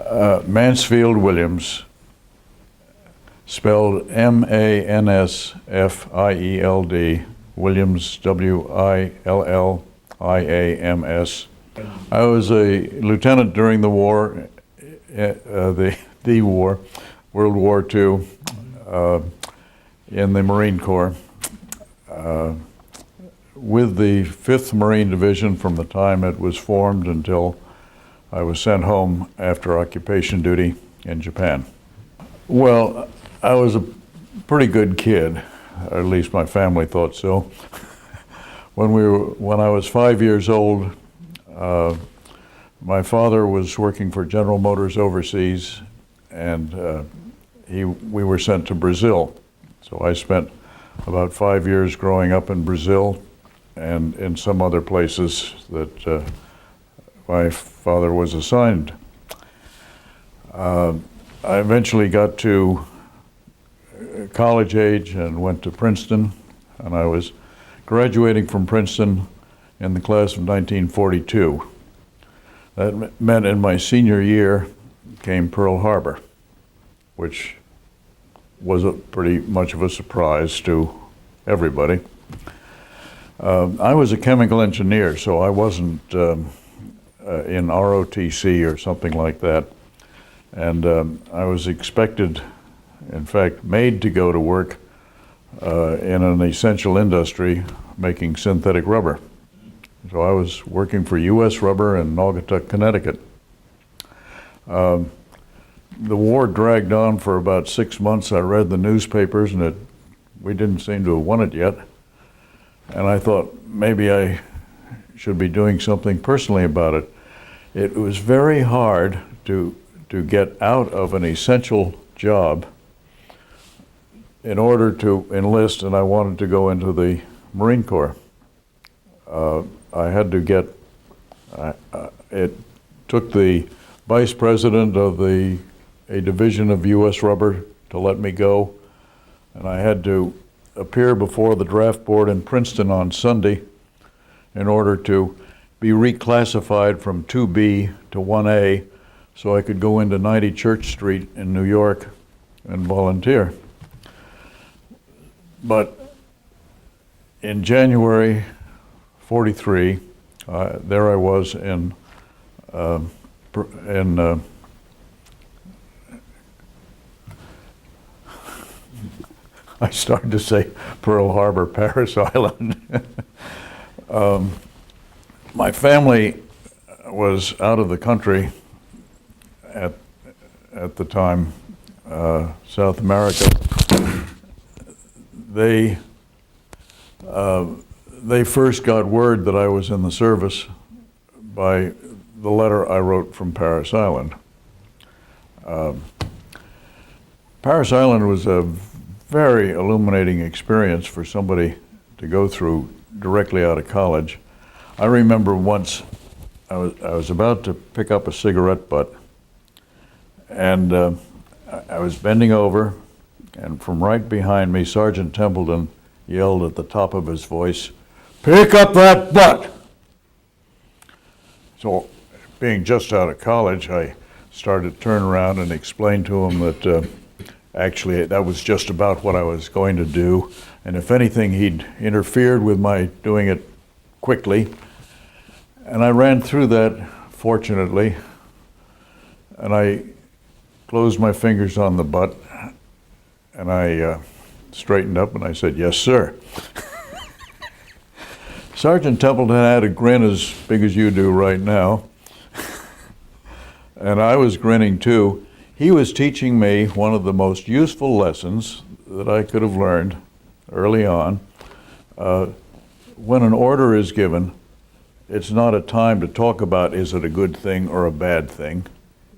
Mansfield Williams, spelled Mansfield, Williams, Williams. I was a lieutenant during the war, the war, World War II, in the Marine Corps, with the 5th Marine Division from the time it was formed until I was sent home after occupation duty in Japan. Well, I was a pretty good kid, or at least my family thought so. When I was 5 years old, my father was working for General Motors overseas, and we were sent to Brazil. So I spent about 5 years growing up in Brazil and in some other places that my father was assigned. I eventually got to college age and went to Princeton, and I was graduating from Princeton in the class of 1942. That meant in my senior year came Pearl Harbor, which was pretty much of a surprise to everybody. I was a chemical engineer, so I wasn't in ROTC or something like that. And I was expected, in fact, made to go to work in an essential industry making synthetic rubber. So I was working for U.S. Rubber in Naugatuck, Connecticut. The war dragged on for about 6 months. I read the newspapers, and we didn't seem to have won it yet. And I thought maybe I should be doing something personally about it. It was very hard to get out of an essential job in order to enlist, and I wanted to go into the Marine Corps. I had to get, it took the vice president of a division of U.S. Rubber to let me go, and I had to appear before the draft board in Princeton on Sunday in order to be reclassified from 2B to 1A so I could go into 90 Church Street in New York and volunteer. But in January 43, there I was in I started to say Pearl Harbor, Paris Island. My family was out of the country at the time, South America. They first got word that I was in the service by the letter I wrote from Paris Island. Paris Island was a very illuminating experience for somebody to go through directly out of college. I remember once I was about to pick up a cigarette butt, and I was bending over, and from right behind me, Sergeant Templeton yelled at the top of his voice, "Pick up that butt!" So, being just out of college, I started to turn around and explain to him that actually that was just about what I was going to do, and if anything, he'd interfered with my doing it quickly. And I ran through that, fortunately, and I closed my fingers on the butt, and I straightened up and I said, "Yes, sir." Sergeant Templeton had a grin as big as you do right now, and I was grinning too. He was teaching me one of the most useful lessons that I could have learned early on. When an order is given, it's not a time to talk about is it a good thing or a bad thing.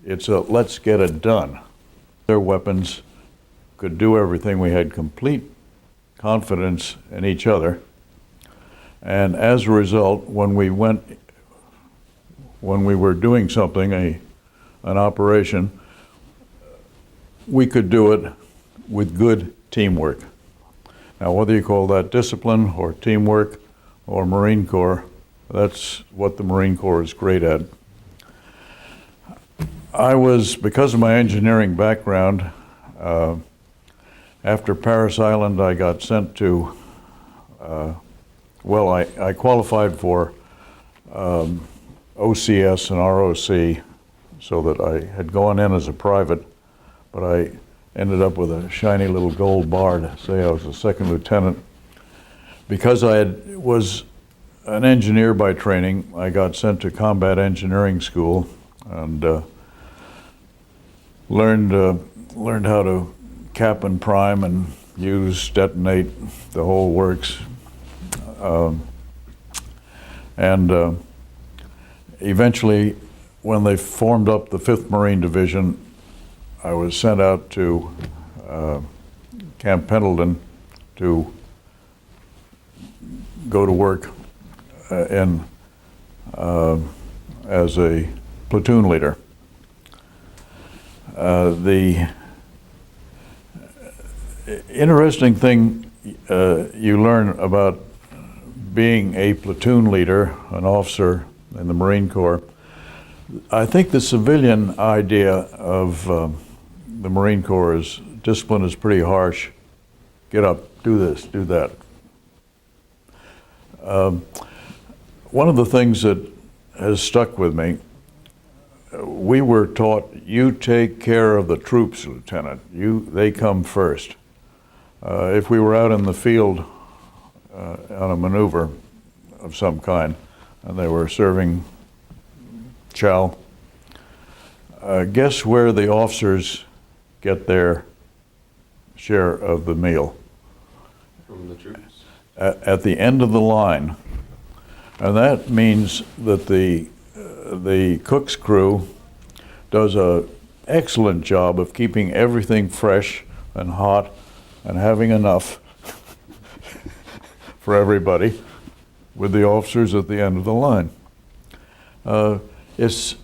It's a let's get it done. Their weapons could do everything. We had complete confidence in each other. And as a result, when we were doing something, an operation, we could do it with good teamwork. Now, whether you call that discipline or teamwork or Marine Corps, that's what the Marine Corps is great at. I was, because of my engineering background, after Paris Island, I got sent to, I qualified for OCS and ROC, so that I had gone in as a private, but I ended up with a shiny little gold bar to say I was a second lieutenant. Because was an engineer by training, I got sent to combat engineering school and learned how to cap and prime and use, detonate, the whole works. Eventually, when they formed up the 5th Marine Division, I was sent out to Camp Pendleton to go to work as a platoon leader. The interesting thing you learn about being a platoon leader, an officer in the Marine Corps, I think the civilian idea of the Marine Corps is discipline is pretty harsh. Get up, do this, do that. One of the things that has stuck with me, we were taught, you take care of the troops, Lieutenant. They come first. If we were out in the field on a maneuver of some kind, and they were serving chow, guess where the officers get their share of the meal? From the troops. At the end of the line. And that means that the cook's crew does an excellent job of keeping everything fresh and hot and having enough for everybody, with the officers at the end of the line. It's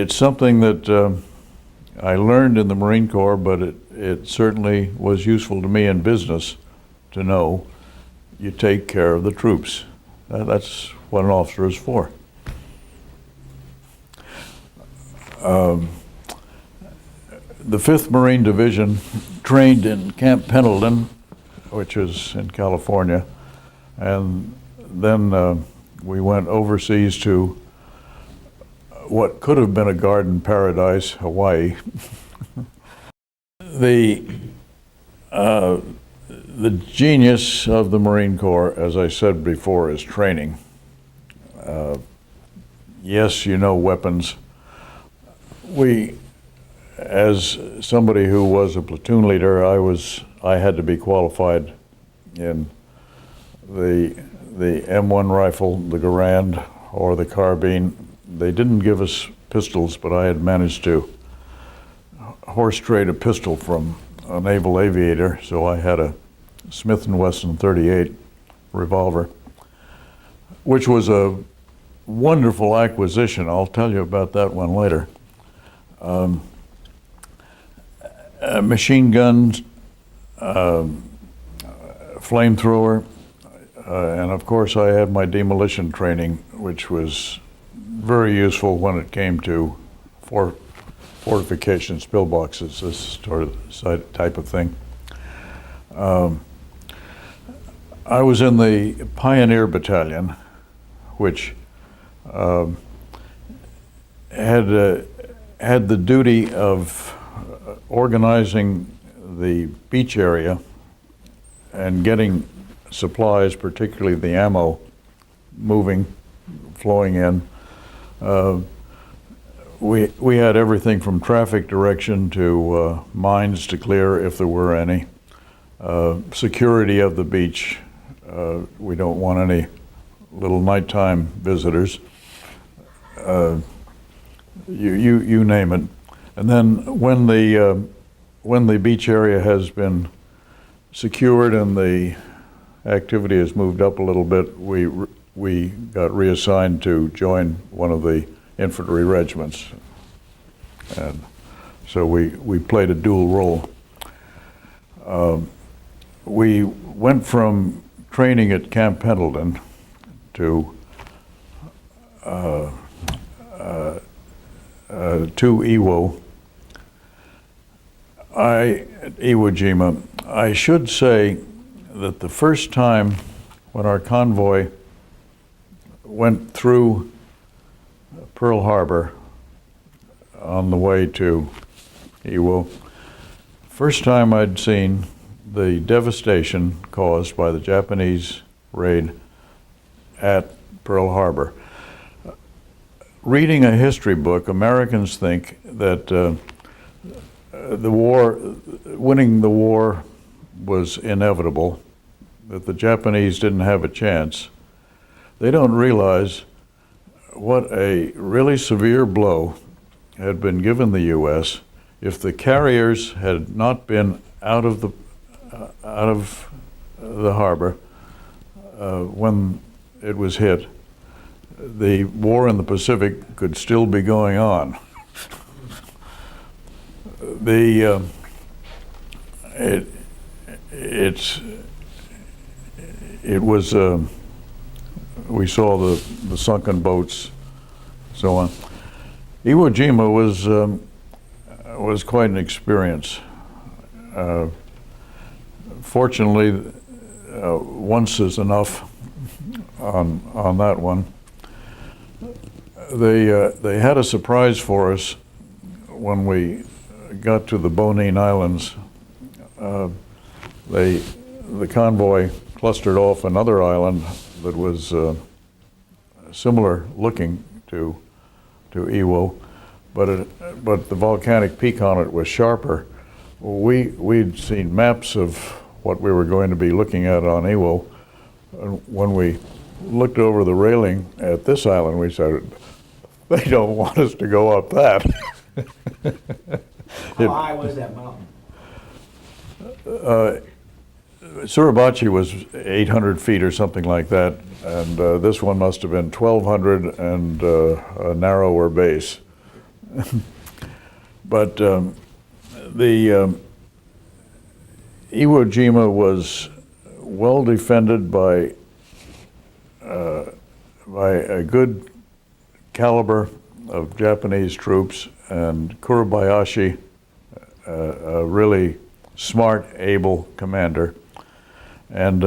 something that I learned in the Marine Corps, but it certainly was useful to me in business to know you take care of the troops. That's what an officer is for. The 5th Marine Division trained in Camp Pendleton, which is in California, and then we went overseas to what could have been a garden paradise, Hawaii. The genius of the Marine Corps, as I said before, is training. Yes, you know weapons. As somebody who was a platoon leader, I had to be qualified in the M1 rifle, the Garand, or the carbine. They didn't give us pistols, but I had managed to horse trade a pistol from a naval aviator, so I had a Smith & Wesson 38 revolver, which was a wonderful acquisition. I'll tell you about that one later. Machine guns, flamethrower, and of course I had my demolition training, which was very useful when it came to fortification, pillboxes, this sort of type of thing. I was in the Pioneer Battalion, which had the duty of organizing the beach area and getting supplies, particularly the ammo, moving, flowing in. We had everything from traffic direction to mines to clear, if there were any. Security of the beach. We don't want any little nighttime visitors. You name it. And then when the beach area has been secured and the activity has moved up a little bit, we got reassigned to join one of the infantry regiments. And so we played a dual role. We went from training at Camp Pendleton to to Iwo Jima. I should say that the first time when our convoy went through Pearl Harbor on the way to Iwo, first time I'd seen the devastation caused by the Japanese raid at Pearl Harbor. Reading a history book, Americans think that winning the war was inevitable, that the Japanese didn't have a chance. They don't realize what a really severe blow had been given the U.S. if the carriers had not been out of the harbor when it was hit. The war in the Pacific could still be going on. We saw the sunken boats, so on. Iwo Jima was quite an experience. Fortunately, once is enough on that one. They had a surprise for us when we got to the Bonin Islands. The convoy clustered off another island that was similar looking to Iwo, but the volcanic peak on it was sharper. We'd seen maps of what we were going to be looking at on Iwo, and when we looked over the railing at this island, we said, they don't want us to go up that. How high was that mountain? Suribachi was 800 feet or something like that, and this one must have been 1,200 and a narrower base. But the Iwo Jima was well defended by a good caliber of Japanese troops, and Kurobayashi, a really smart, able commander, and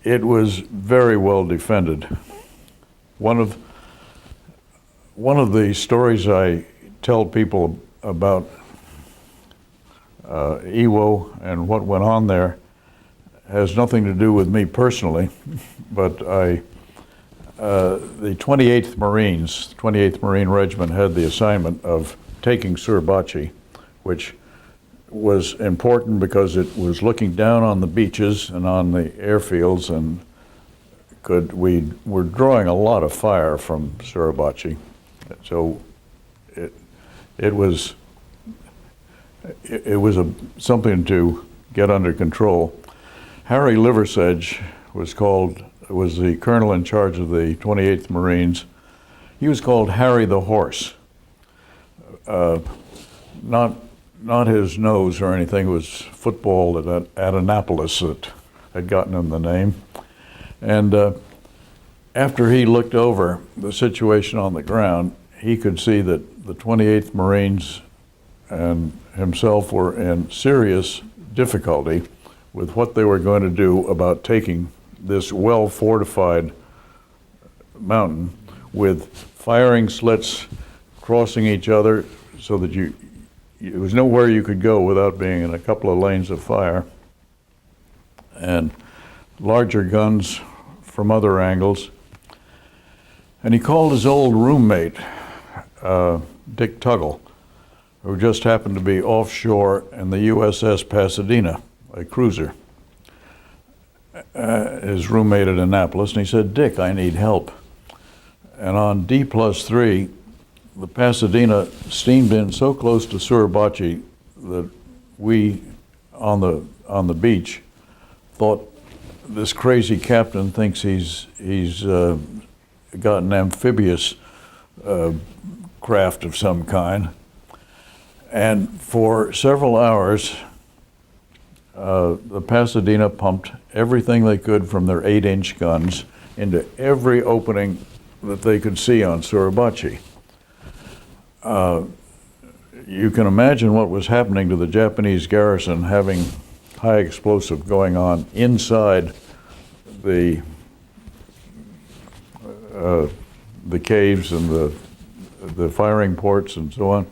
it was very well defended. One of the stories I tell people about Iwo and what went on there has nothing to do with me personally, but the 28th Marines, 28th Marine Regiment, had the assignment of taking Suribachi, which was important because it was looking down on the beaches and on the airfields, and we were drawing a lot of fire from Suribachi, so it was something to get under control. Harry Liversedge was the colonel in charge of the 28th Marines. He was called Harry the Horse. Not his nose or anything. It was football at Annapolis that had gotten him the name. And after he looked over the situation on the ground, he could see that the 28th Marines and himself were in serious difficulty with what they were going to do about taking this well-fortified mountain with firing slits crossing each other so that there was nowhere you could go without being in a couple of lanes of fire, and larger guns from other angles. And he called his old roommate, Dick Tuggle, who just happened to be offshore in the USS Pasadena, a cruiser, his roommate at Annapolis, and he said, "Dick, I need help." And on D+3, the Pasadena steamed in so close to Suribachi that we, on the beach, thought, this crazy captain thinks he's got an amphibious craft of some kind. And for several hours, the Pasadena pumped everything they could from their 8-inch guns into every opening that they could see on Suribachi. You can imagine what was happening to the Japanese garrison having high explosive going on inside the caves and the firing ports and so on.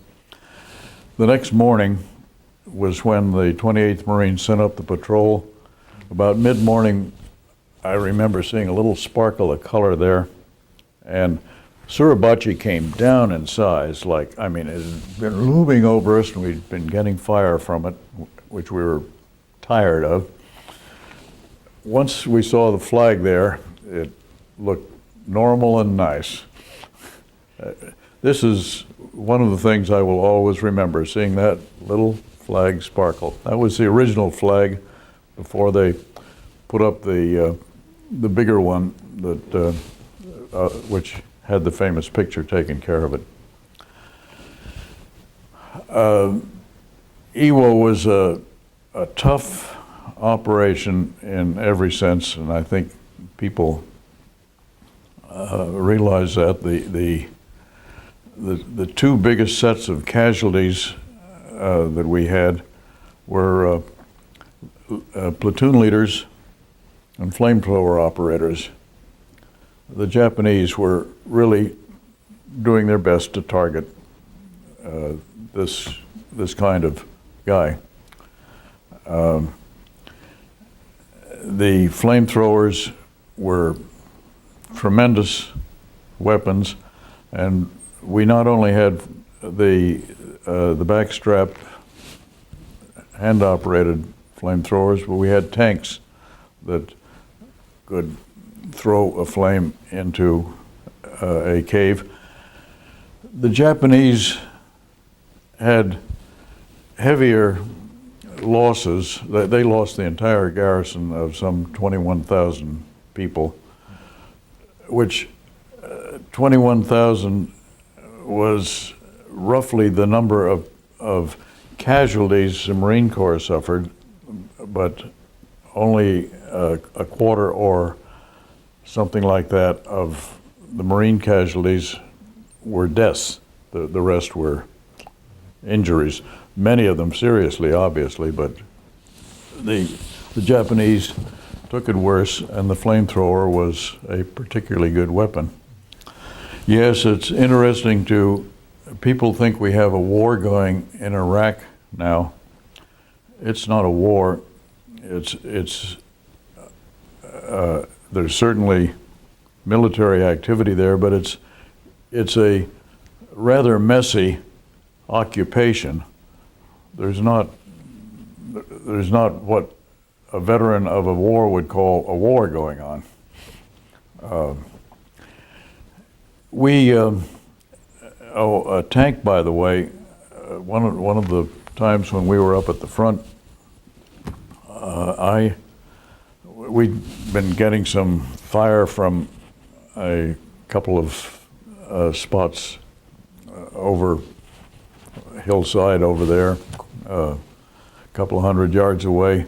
The next morning was when the 28th Marines sent up the patrol. About mid-morning, I remember seeing a little sparkle of color there, and Suribachi came down in size. Like, I mean, it had been looming over us, and we'd been getting fire from it, which we were tired of. Once we saw the flag there, it looked normal and nice. This is one of the things I will always remember, seeing that little flag sparkle. That was the original flag before they put up the bigger one that which had the famous picture taking care of it. Iwo was a tough operation in every sense, and I think people realize that the two biggest sets of casualties that we had were platoon leaders and flamethrower operators. The Japanese were really doing their best to target this kind of guy. The flamethrowers were tremendous weapons, and we not only had the backstrap hand-operated flamethrowers, but we had tanks that could throw a flame into a cave. The Japanese had heavier losses. They lost the entire garrison of some 21,000 people, which 21,000 was roughly the number of casualties the Marine Corps suffered, but only a quarter or something like that of the Marine casualties were deaths. The rest were injuries, many of them seriously, obviously, but the Japanese took it worse, and the flamethrower was a particularly good weapon. Yes, it's interesting people think we have a war going in Iraq now. It's not a war. There's certainly military activity there, but it's a rather messy occupation. There's not what a veteran of a war would call a war going on. A tank, by the way, one of the times when we were up at the front, we'd been getting some fire from a couple of spots over hillside over there, a couple of 100 yards away.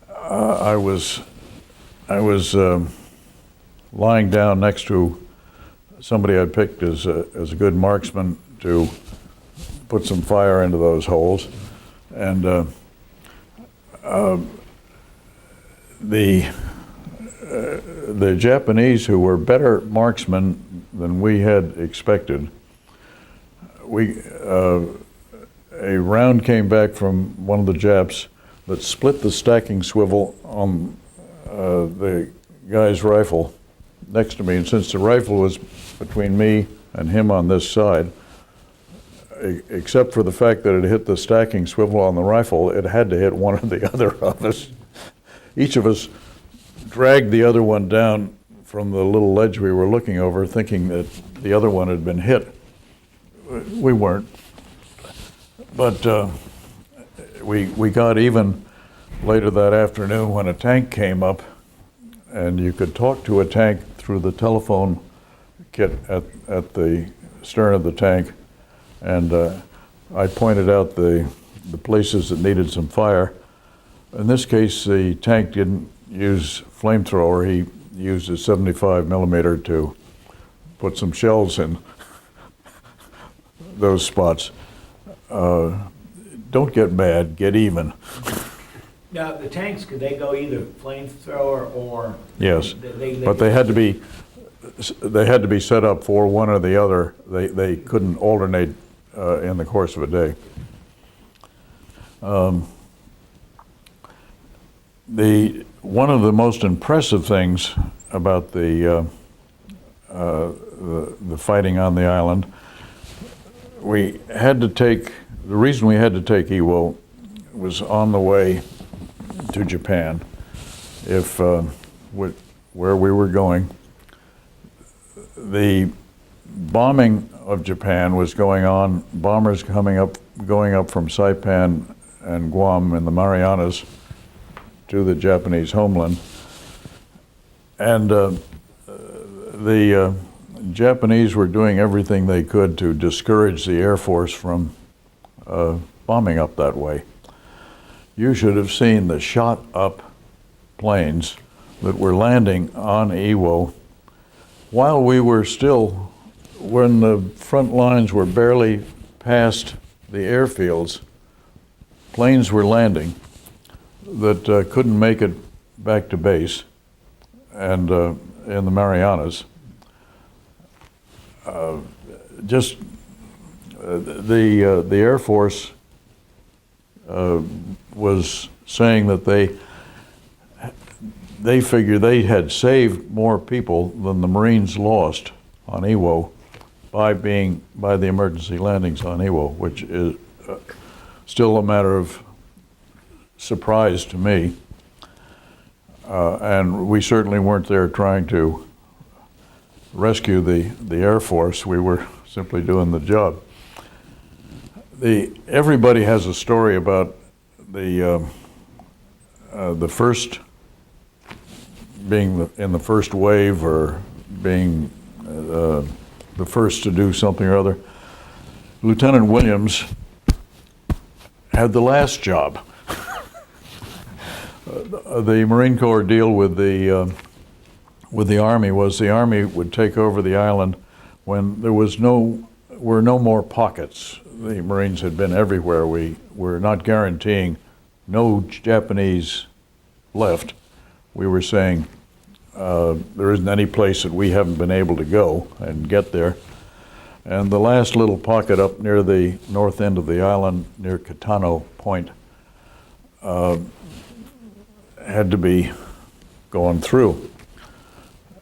I was lying down next to somebody I picked as a good marksman to put some fire into those holes, and the Japanese, who were better marksmen than we had expected, a round came back from one of the Japs that split the stacking swivel on the guy's rifle next to me, and since the rifle was between me and him on this side, except for the fact that it hit the stacking swivel on the rifle, it had to hit one or the other of us. Each of us dragged the other one down from the little ledge we were looking over, thinking that the other one had been hit. We weren't. But we got even later that afternoon when a tank came up, and you could talk to a tank through the telephone kit at the stern of the tank, and I pointed out the places that needed some fire. In this case, the tank didn't use flamethrower. He used a 75 millimeter to put some shells in those spots. Don't get mad, get even. Now, the tanks, could they go either flamethrower or? Yes, but they had to be set up for one or the other. They couldn't alternate in the course of a day. One of the most impressive things about the fighting on the island, the reason we had to take Iwo was on the way to Japan. Where we were going, the bombing of Japan was going on, bombers going up from Saipan and Guam in the Marianas to the Japanese homeland. And the Japanese were doing everything they could to discourage the Air Force from bombing up that way. You should have seen the shot up planes that were landing on Iwo while we were still, when the front lines were barely past the airfields. Planes were landing that couldn't make it back to base, and in the Marianas. The Air Force was saying that they figured they had saved more people than the Marines lost on Iwo by the emergency landings on Iwo, which is still a matter of surprise to me. And we certainly weren't there trying to rescue the Air Force. We were simply doing the job. Everybody has a story about the first being in the first wave, or being the first to do something or other. Lieutenant Williams had the last job. The Marine Corps deal with the Army was the Army would take over the island when there were no more pockets. The Marines had been everywhere. We were not guaranteeing no Japanese left. We were saying there isn't any place that we haven't been able to go and get there. And the last little pocket up near the north end of the island, near Kitano Point, had to be gone through.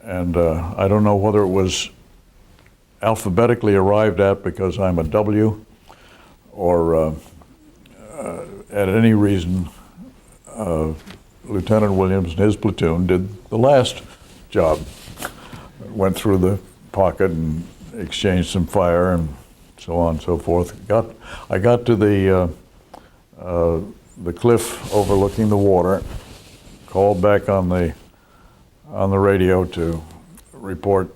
And I don't know whether it was alphabetically arrived at because I'm a W, or at any reason, Lieutenant Williams and his platoon did the last job. Went through the pocket and exchanged some fire and so on and so forth. I got to the cliff overlooking the water, called back on the radio to report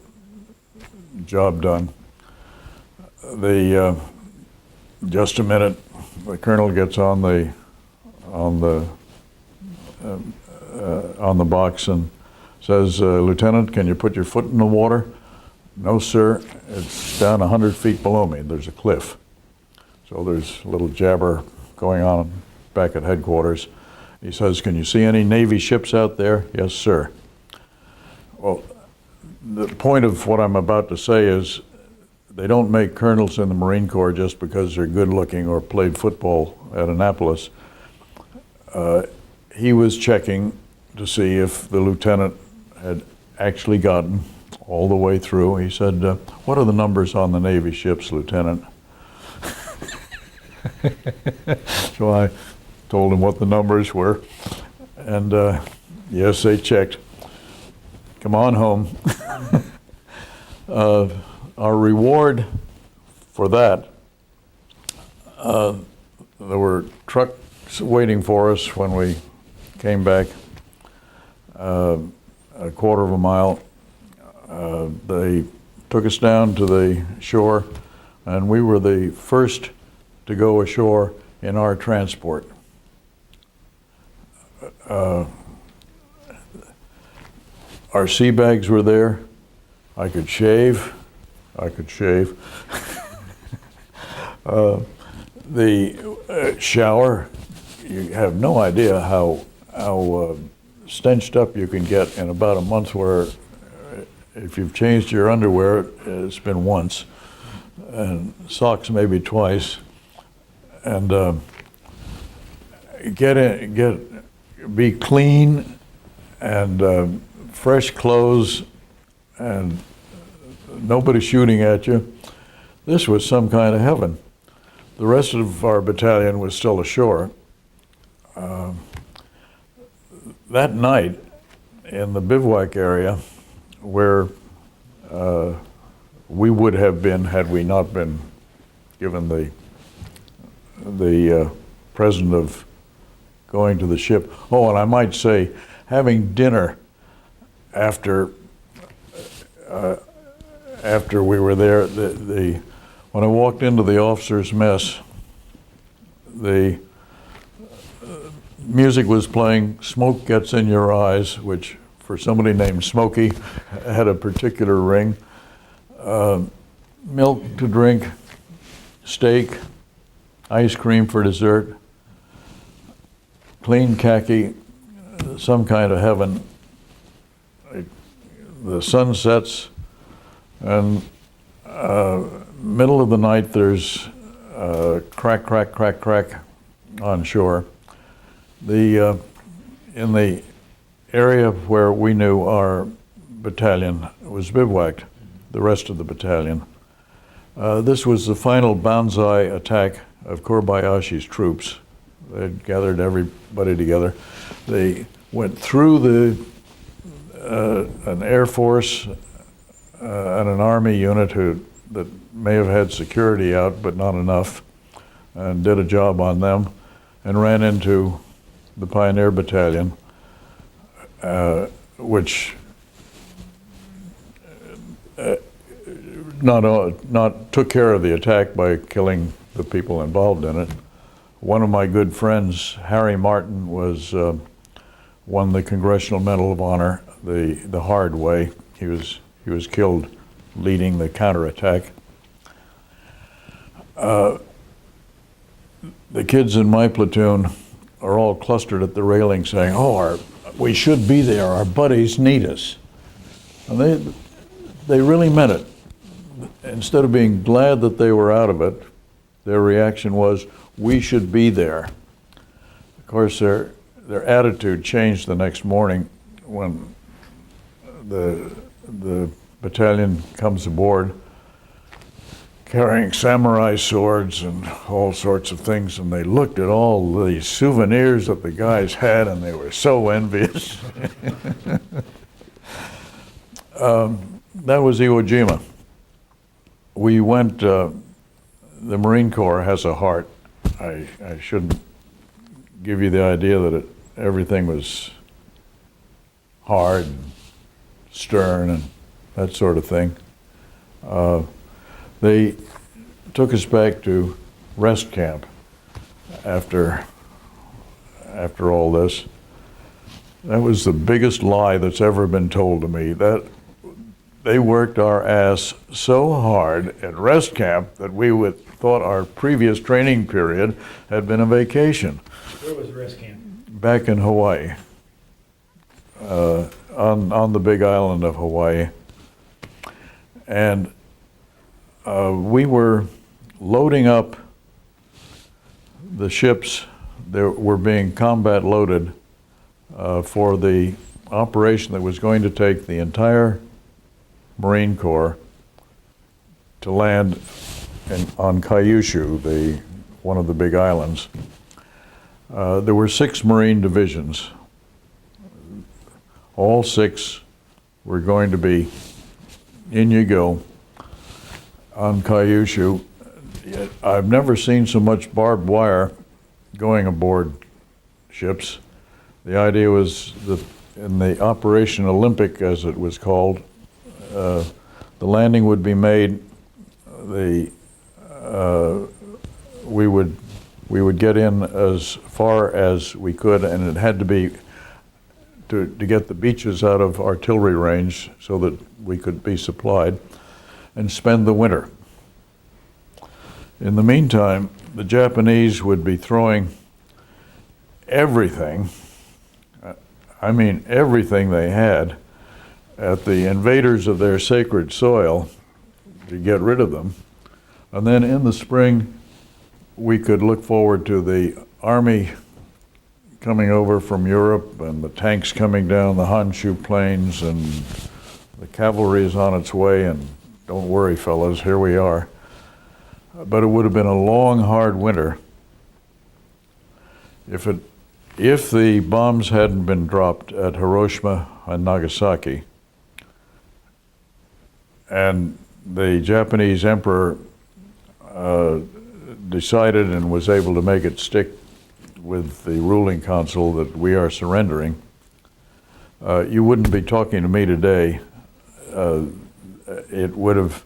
job done. Just a minute, the colonel gets on the box and says, "Lieutenant, can you put your foot in the water?" "No, sir. It's down 100 feet below me. There's a cliff." So there's a little jabber going on back at headquarters. He says, "Can you see any Navy ships out there?" "Yes, sir." Well, the point of what I'm about to say is they don't make colonels in the Marine Corps just because they're good looking or played football at Annapolis. He was checking to see if the lieutenant had actually gotten all the way through. He said, "What are the numbers on the Navy ships, Lieutenant?" So I told him what the numbers were, and yes, they checked. Come on home. Our reward for that, there were trucks waiting for us when we came back a quarter of a mile. They took us down to the shore, and we were the first to go ashore in our transport. Our sea bags were there. I could shave. The shower, you have no idea how stenched up you can get in about a month, where if you've changed your underwear, it's been once, and socks maybe twice, and be clean and fresh clothes and nobody shooting at you. This was some kind of heaven. The rest of our battalion was still ashore. That night in the bivouac area, where we would have been had we not been given the present of going to the ship. Oh, and I might say, having dinner after we were there, when I walked into the officers' mess, the music was playing "Smoke Gets in Your Eyes," which for somebody named Smokey had a particular ring. Milk to drink, steak, ice cream for dessert, clean khaki, some kind of heaven. The sun sets, and middle of the night there's crack, crack, crack, crack on shore. In the area where we knew our battalion was bivouacked, the rest of the battalion. This was the final banzai attack of Kobayashi's troops. They'd gathered everybody together. They went through an Air Force and an Army unit that may have had security out, but not enough, and did a job on them, and ran into the Pioneer Battalion, which not took care of the attack by killing the people involved in it. One of my good friends, Harry Martin, won the Congressional Medal of Honor the hard way. He was killed leading the counterattack. The kids in my platoon are all clustered at the railing saying, "Oh, we should be there. Our buddies need us." And they really meant it. Instead of being glad that they were out of it, their reaction was, "We should be there." Of course, their attitude changed the next morning when the battalion comes aboard carrying samurai swords and all sorts of things, and they looked at all the souvenirs that the guys had, and they were so envious. That was Iwo Jima. We went, the Marine Corps has a heart. I shouldn't give you the idea that everything was hard and stern and that sort of thing. They took us back to rest camp after all this. That was the biggest lie that's ever been told to me. That they worked our ass so hard at rest camp that we thought our previous training period had been a vacation. Where was rest camp? Back in Hawaii, on the big island of Hawaii. And we were loading up the ships that were being combat loaded for the operation that was going to take the entire Marine Corps to land on Kyushu, one of the big islands. There were 6 Marine divisions. All 6 were going to be in you go on Kyushu. I've never seen so much barbed wire going aboard ships. The idea was that in the Operation Olympic, as it was called, the landing would be made. We would get in as far as we could, and it had to be to get the beaches out of artillery range so that we could be supplied, and spend the winter. In the meantime, the Japanese would be throwing everything, I mean everything they had, at the invaders of their sacred soil to get rid of them. And then in the spring, we could look forward to the army coming over from Europe and the tanks coming down the Honshu Plains, and the cavalry is on its way, and don't worry, fellas, here we are. But it would have been a long, hard winter if the bombs hadn't been dropped at Hiroshima and Nagasaki, and the Japanese emperor decided and was able to make it stick with the ruling council that we are surrendering, you wouldn't be talking to me today. It would have,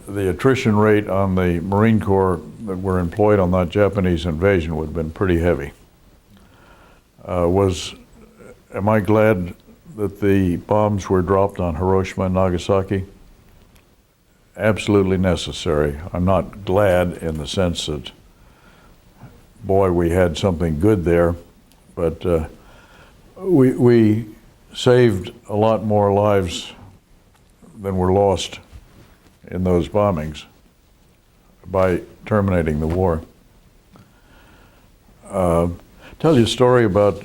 the attrition rate on the Marine Corps that were employed on that Japanese invasion would have been pretty heavy. Am I glad that the bombs were dropped on Hiroshima and Nagasaki? Absolutely necessary. I'm not glad in the sense that, boy, we had something good there, but we saved a lot more lives than were lost in those bombings by terminating the war. Tell you a story about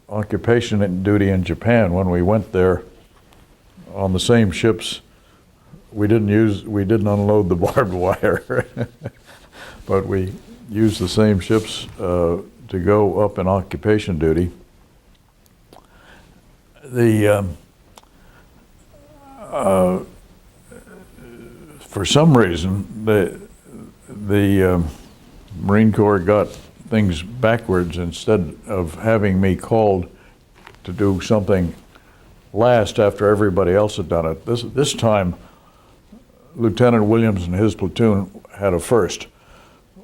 occupation duty in Japan. When we went there on the same ships, we didn't unload the barbed wire, but we used the same ships to go up in occupation duty. For some reason, the Marine Corps got things backwards. Instead of having me called to do something last after everybody else had done it, this time Lieutenant Williams and his platoon had a first.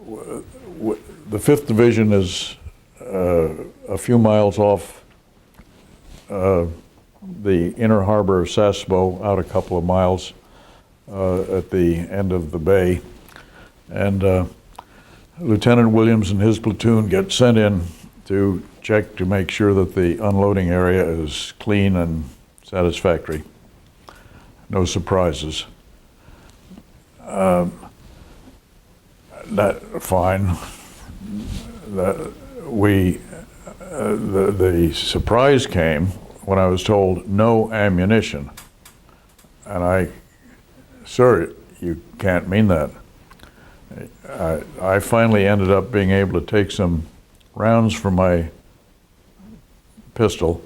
The 5th Division is a few miles off the inner harbor of Sasebo, out a couple of miles at the end of the bay. And Lieutenant Williams and his platoon get sent in to check to make sure that the unloading area is clean and satisfactory. No surprises. Fine. The surprise came when I was told no ammunition. And sir, you can't mean that. I finally ended up being able to take some rounds from my pistol,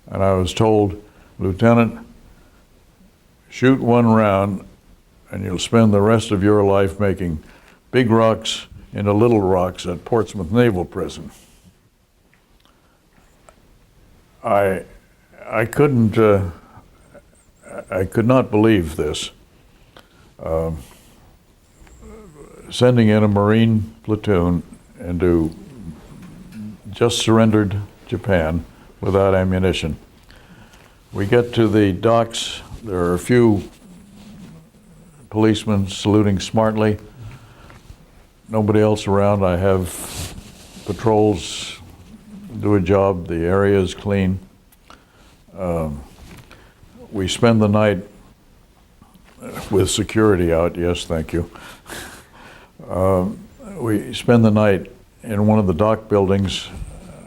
and I was told, Lieutenant, shoot one round and you'll spend the rest of your life making big rocks into little rocks at Portsmouth Naval Prison. I could not believe this. Sending in a Marine platoon into just surrendered Japan without ammunition. We get to the docks. There are a few policemen saluting smartly. Nobody else around. I have patrols do a job. The area is clean. We spend the night with security out. Yes, thank you. We spend the night in one of the dock buildings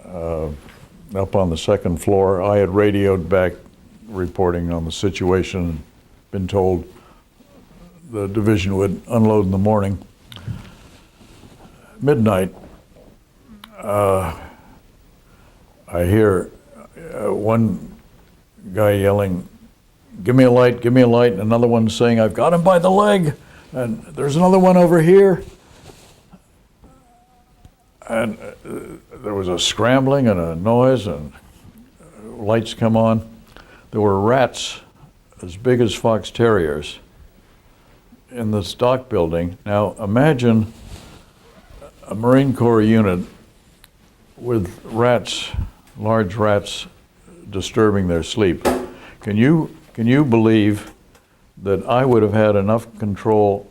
up on the 2nd floor. I had radioed back reporting on the situation, been told the division would unload in the morning. Midnight, I hear one guy yelling, give me a light, and another one saying, I've got him by the leg, and there's another one over here. And there was a scrambling and a noise, and lights come on. There were rats as big as fox terriers in this dock building. Now imagine a Marine Corps unit with rats, large rats, disturbing their sleep. Can you believe that I would have had enough control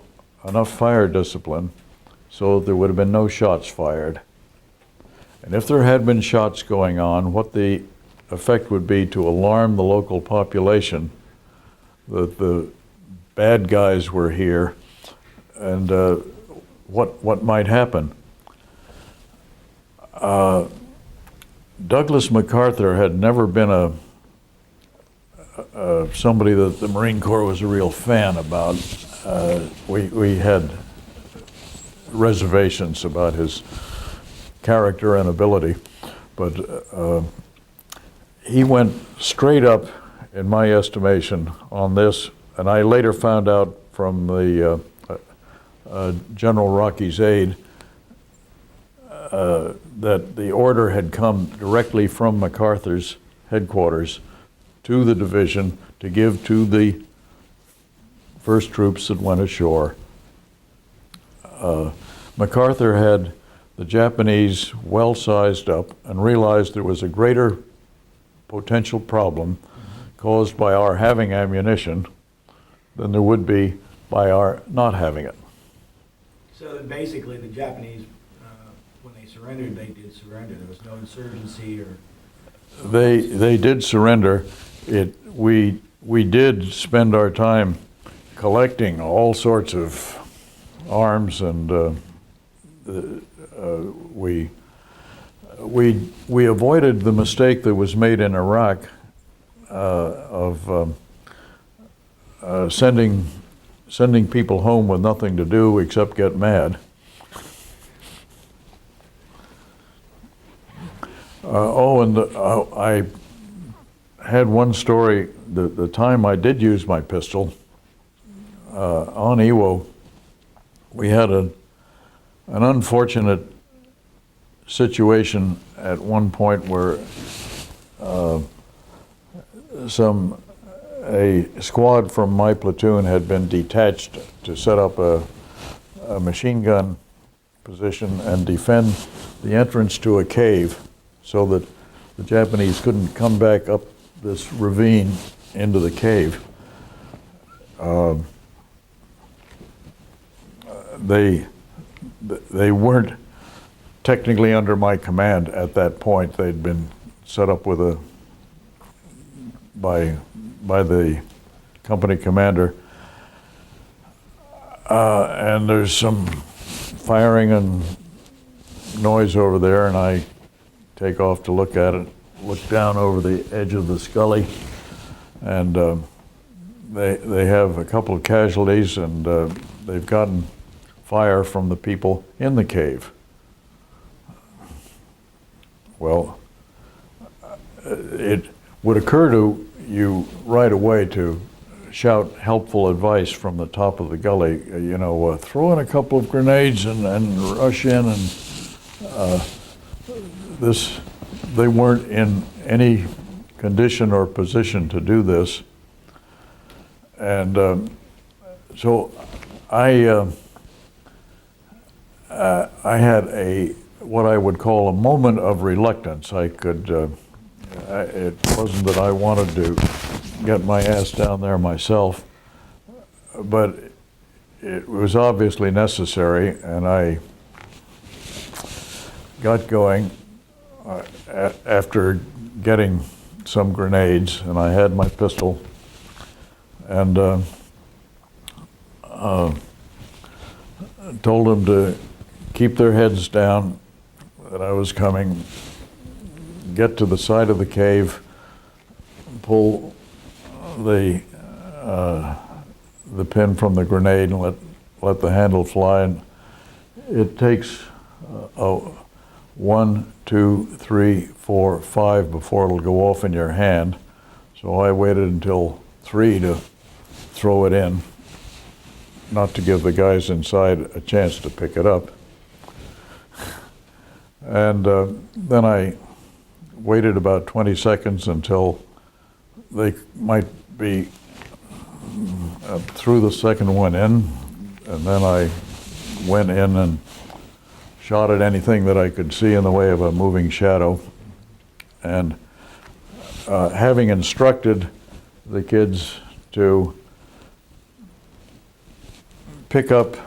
enough fire discipline so there would have been no shots fired. And if there had been shots going on, what the effect would be to alarm the local population that the bad guys were here and what might happen. Douglas MacArthur had never been somebody that the Marine Corps was a real fan about. We had reservations about his character and ability, but he went straight up, in my estimation, on this, and I later found out from the General Rocky's aide that the order had come directly from MacArthur's headquarters to the division to give to the first troops that went ashore. MacArthur had the Japanese well sized up and realized there was a greater potential problem caused by our having ammunition than there would be by our not having it. So basically, the Japanese, when they surrendered, they did surrender. There was no insurgency or... They did surrender. We did spend our time collecting all sorts of arms, and we avoided the mistake that was made in Iraq of sending people home with nothing to do except get mad. I had one story. The time I did use my pistol on Iwo, we had an unfortunate situation at one point where a squad from my platoon had been detached to set up a machine gun position and defend the entrance to a cave so that the Japanese couldn't come back up this ravine into the cave. They weren't technically under my command at that point. They'd been set up with by the company commander, and there's some firing and noise over there, and I take off to look at it, look down over the edge of the scully, and they have a couple of casualties, and they've gotten fire from the people in the cave. Well, it would occur to you right away to shout helpful advice from the top of the gully, throw in a couple of grenades and rush in, and they weren't in any condition or position to do this. And so I had what I would call a moment of reluctance. It wasn't that I wanted to get my ass down there myself, but it was obviously necessary, and I got going after getting some grenades, and I had my pistol, and told them to keep their heads down, that I was coming, get to the side of the cave, pull the pin from the grenade and let the handle fly. And it takes 1, 2, 3, 4, 5 before it'll go off in your hand. So I waited until 3 to throw it in, not to give the guys inside a chance to pick it up. And then I waited about 20 seconds until they might be threw the second one in, and then I went in and shot at anything that I could see in the way of a moving shadow. And having instructed the kids to pick up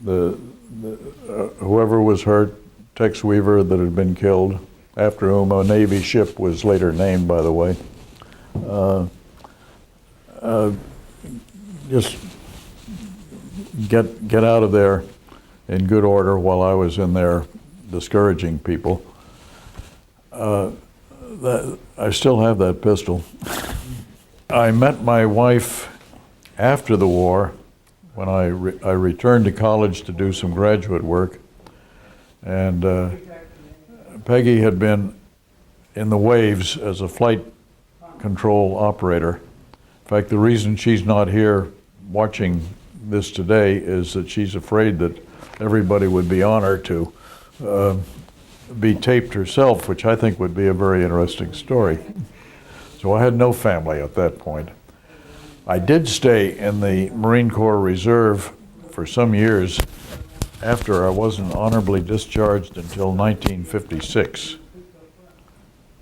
whoever was hurt, Tex Weaver that had been killed, after whom a Navy ship was later named, by the way. Just get out of there in good order while I was in there discouraging people. I still have that pistol. I met my wife after the war when I returned to college to do some graduate work, and Peggy had been in the waves as a flight control operator. In fact, the reason she's not here watching this today is that she's afraid that everybody would be on her to be taped herself, which I think would be a very interesting story. So I had no family at that point. I did stay in the Marine Corps Reserve for some years after I wasn't honorably discharged until 1956.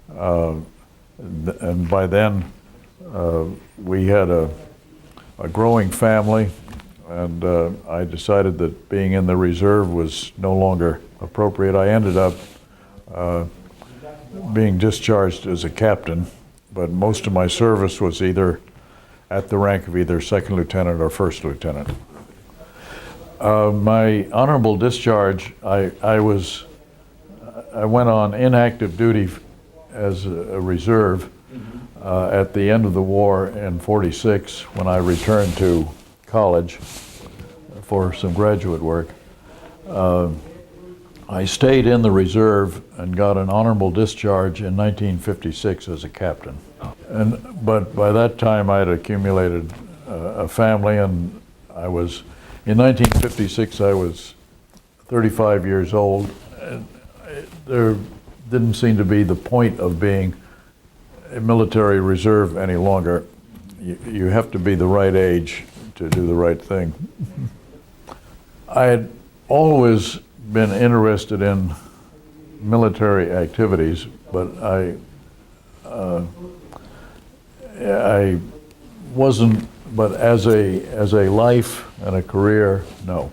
And by then, we had a growing family, and I decided that being in the reserve was no longer appropriate. I ended up being discharged as a captain, but most of my service was either at the rank of either second lieutenant or first lieutenant. My honorable discharge, I went on inactive duty as a reserve at the end of the war in '46 when I returned to college for some graduate work. I stayed in the reserve and got an honorable discharge in 1956 as a captain. But by that time I had accumulated a family, and in 1956 I was 35 years old. And there didn't seem to be the point of being a military reserve any longer. You have to be the right age to do the right thing. I had always been interested in military activities, but I wasn't. But as a life and a career, no.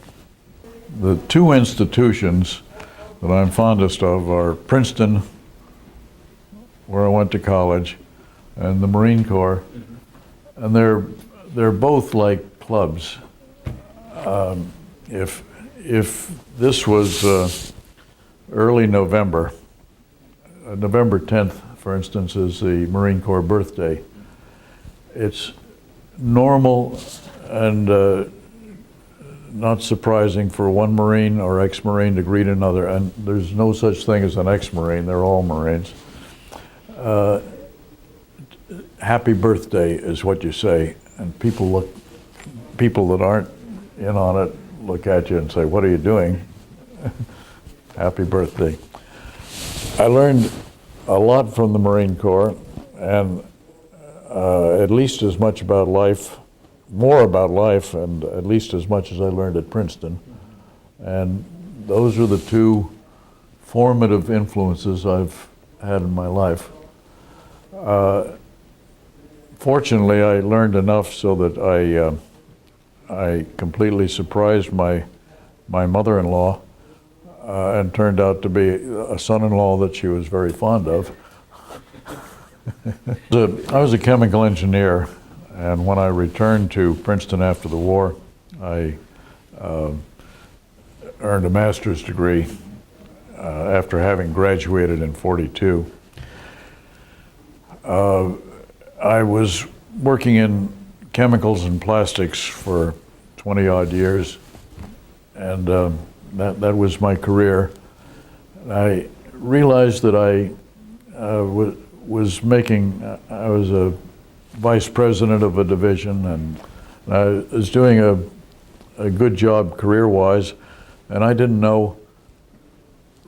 The two institutions that I'm fondest of are Princeton, where I went to college, and the Marine Corps, and they're both like clubs. If this was early November, November 10th, for instance, is the Marine Corps birthday, it's normal and not surprising for one Marine or ex-Marine to greet another, and there's no such thing as an ex-Marine, they're all Marines. Happy birthday is what you say, and people that aren't in on it look at you and say, what are you doing? Happy birthday. I learned a lot from the Marine Corps, and at least as much about life, more about life, and at least as much as I learned at Princeton. And those are the two formative influences I've had in my life. Fortunately, I learned enough so that I completely surprised my mother-in-law and turned out to be a son-in-law that she was very fond of. I was a chemical engineer, and when I returned to Princeton after the war, I earned a master's degree after having graduated in '42. I was working in chemicals and plastics for 20-odd years, and that was my career. I realized that I was a vice president of a division, and I was doing a good job career-wise, and I didn't know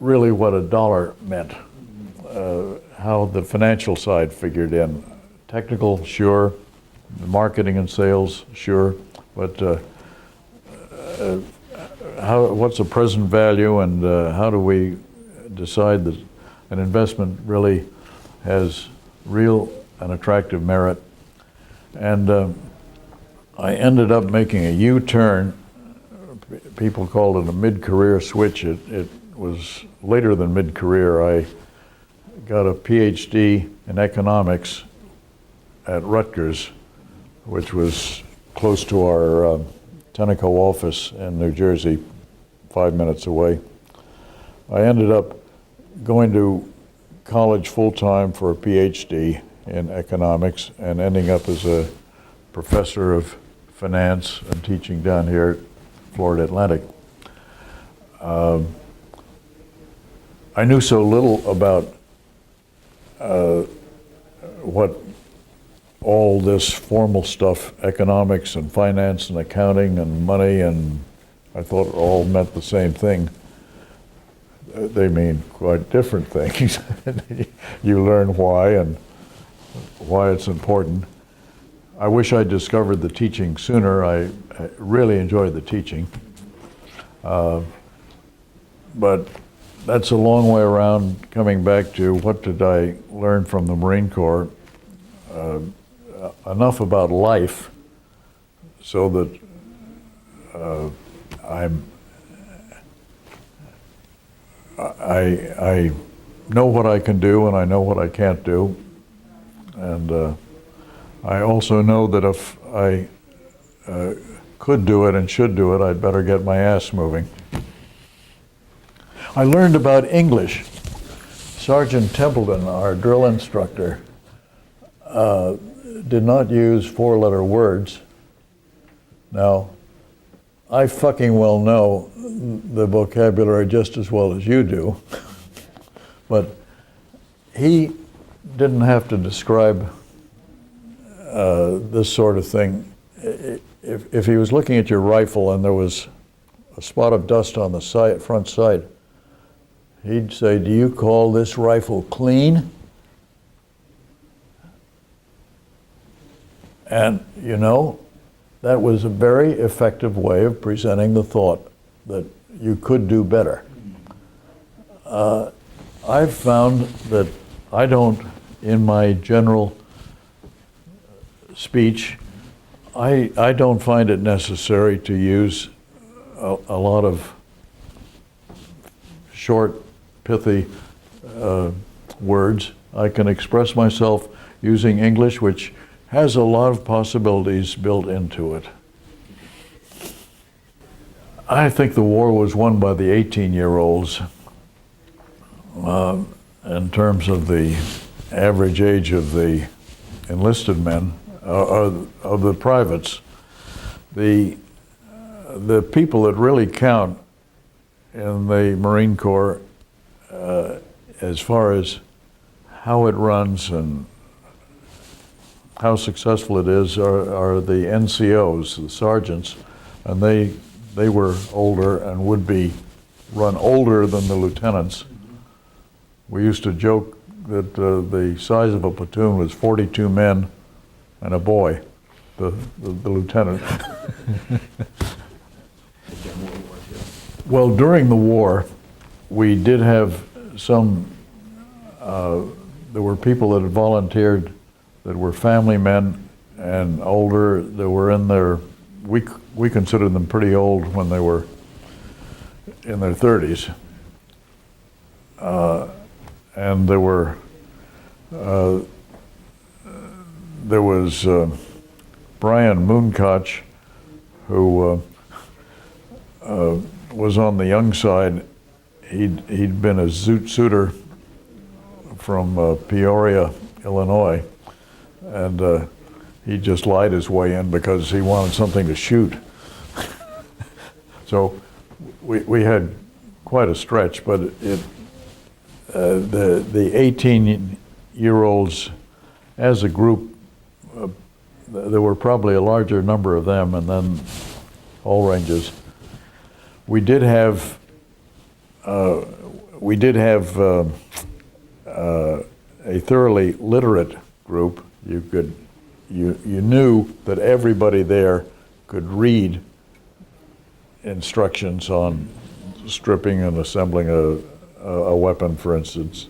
really what a dollar meant, how the financial side figured in. Technical, sure. Marketing and sales, sure. But what's the present value, and how do we decide that an investment really has real and attractive merit? And I ended up making a U-turn people called it a mid-career switch. It was later than mid-career. I got a PhD in economics at Rutgers, which was close to our Tenneco office in New Jersey, 5 minutes away. I ended up going to college full-time for a PhD in economics and ending up as a professor of finance and teaching down here at Florida Atlantic. I knew so little about what all this formal stuff, economics and finance and accounting and money, and I thought it all meant the same thing. They mean quite different things. You learn why and why it's important. I wish I'd discovered the teaching sooner. I really enjoyed the teaching. But that's a long way around coming back to what did I learn from the Marine Corps. Enough about life so that I know what I can do and I know what I can't do. And I also know that if I could do it and should do it, I'd better get my ass moving. I learned about English. Sergeant Templeton, our drill instructor, did not use four-letter words. Now, I fucking well know the vocabulary just as well as you do, but he didn't have to describe this sort of thing. If he was looking at your rifle and there was a spot of dust on the front sight, he'd say, "Do you call this rifle clean?" And you know, that was a very effective way of presenting the thought that you could do better. I've found that I don't, in my general speech, I don't find it necessary to use a lot of short, pithy words. I can express myself using English, which has a lot of possibilities built into it. I think the war was won by the 18-year-olds in terms of the average age of the enlisted men, of the privates. The people that really count in the Marine Corps, as far as how it runs and how successful it is, are the NCOs, the sergeants, and they were older and would be run older than the lieutenants. We used to joke that the size of a platoon was 42 men and a boy, the lieutenant. Well, during the war, we did have some, there were people that had volunteered that were family men and older, that were in their, we considered them pretty old when they were in their 30s. And there was Brian Moonkoch, who was on the young side. He'd been a zoot suiter from Peoria, Illinois, and he just lied his way in because he wanted something to shoot. So we had quite a stretch, but the 18-year-olds as a group, there were probably a larger number of them, and then all ranges. We did have a thoroughly literate group. You knew that everybody there could read instructions on stripping and assembling a weapon, for instance.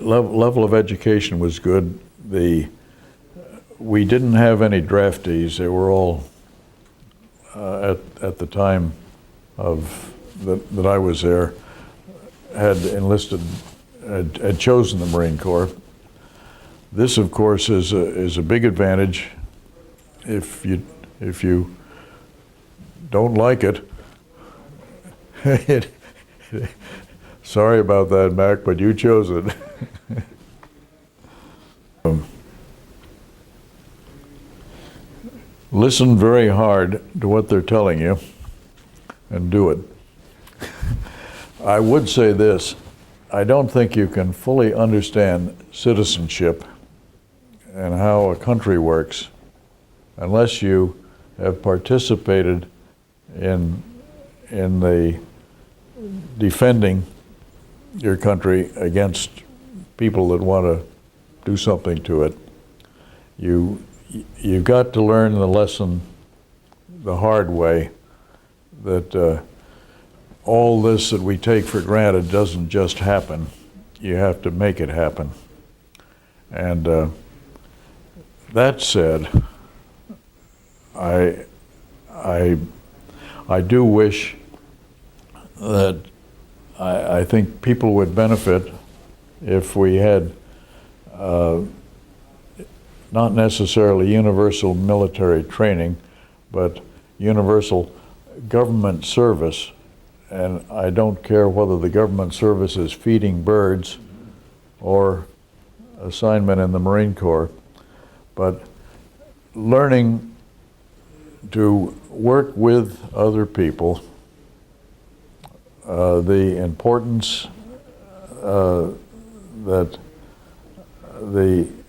Level of education was good. we didn't have any draftees. They were all at the time of that I was there had enlisted, had chosen the Marine Corps. This, of course, is a big advantage. If you don't like it, sorry about that, Mac, but you chose it. Listen very hard to what they're telling you and do it. I would say this, I don't think you can fully understand citizenship and how a country works unless you have participated in the defending your country against people that want to do something to it. You've got to learn the lesson the hard way that all this that we take for granted doesn't just happen. You have to make it happen. And that said, I do wish that I think people would benefit if we had not necessarily universal military training, but universal government service. And I don't care whether the government service is feeding birds or assignment in the Marine Corps, but learning to work with other people, the importance that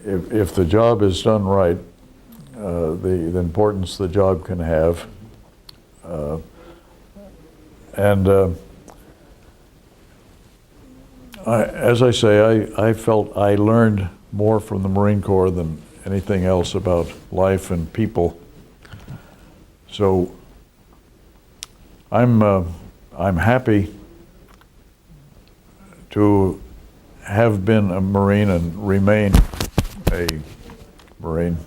if the job is done right, the importance the job can have, as I say, I felt I learned more from the Marine Corps than anything else about life and people. So I'm happy to have been a Marine and remain a Marine.